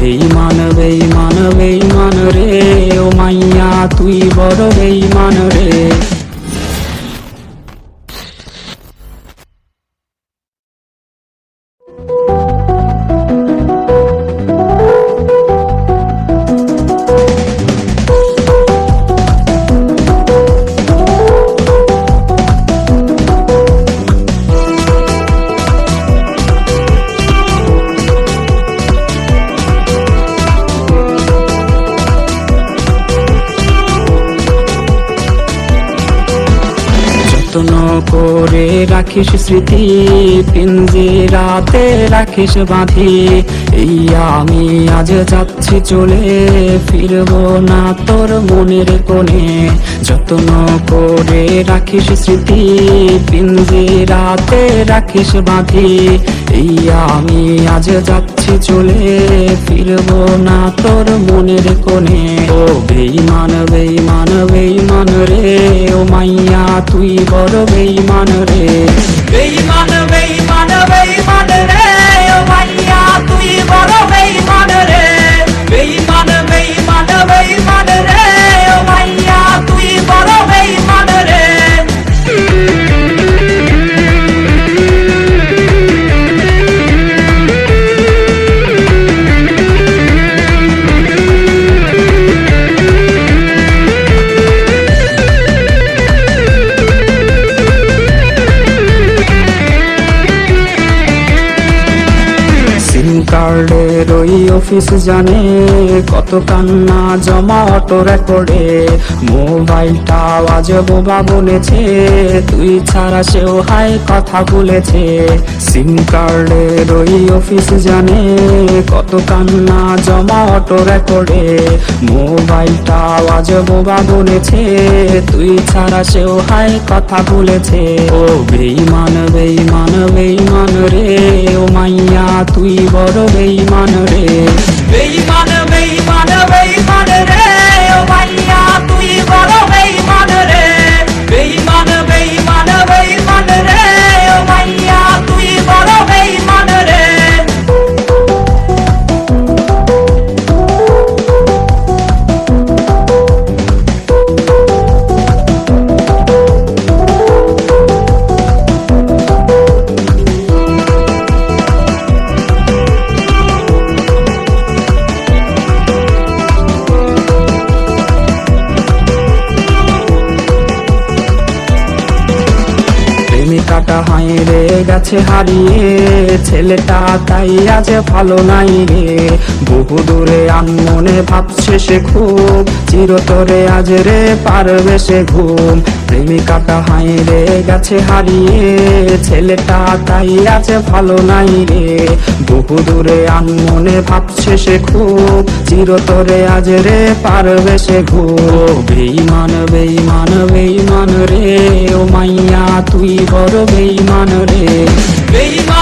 বেঈমান বেঈমান বেঈমান রে, ও মাইয়া তুই বড় বেঈমান রে। যত্ন করে রাখিস স্মৃতি, পিঞ্জিরাতে রাখিস বাঁধি। এই আমি আজ যাচ্ছি চলে, ফিরবো না তোর মনের কোণে। যত্ন করে রাখিস স্মৃতি, পিঞ্জিরাতে রাখিস বাঁধি। এই আমি আজ যাচ্ছি চলে, ফিরবো না তোর মনের কোণে। ও বেঈমান বেঈমান বেঈমান রে, ও মাইয়া তুই বড় বেঈমান রে। বেঈমান বেঈমান বেঈমান রে, ও মাইয়া তুই বড় বেঈমান রে। বেঈমান বেঈমান বেঈমান রে, ও মাইয়া তুই বড় বেঈমান রে। কার্ডের ওই অফিস জানে কত কান্না জমা অটো রেকর্ডে। মোবাইলটা আজ বোবা বলেছে, তুই ছাড়া সেও হাই কথা বলেছে। সিম কার্ডের ওই অফিস জানে কত কান্না জমা অটো রেকর্ডে। মোবাইলটা আজ বোবা বলেছে, তুই ছাড়া সেও হাই কথা বলেছে। ও বেঈমান বেঈমান বেঈমান রে, ও মাইয়া তুই বড় বেঈমান রে। বেঈমান বেঈমান বেঈমান রে, ও মাইয়া তুই বড় বেঈমান রে। বেঈমান বেঈমান বেঈমান রে, ও মাইয়া তুই বড় বেঈমান রে। প্রেমিকাটা হাইরে গেছে হারিয়ে, ছেলেটা তাই আজ ভালো নাই রে। বহু দূরে আনমনে ভাবছে সে খুব, চিরতরে আজ রে পারবে সে ঘুম। প্রেমিকাটা হাইরে গেছে হারিয়ে, ছেলেটা তাই আজ ভালো নাই রে। বহু দূরে আনমনে ভাবছে সে খুব, চিরতরে আজ রে পারবে সে ঘুম। বেঈমান বেঈমান বেঈমান রে, ও মাইয়া তুই বড় বেঈমান রে। বেঈমান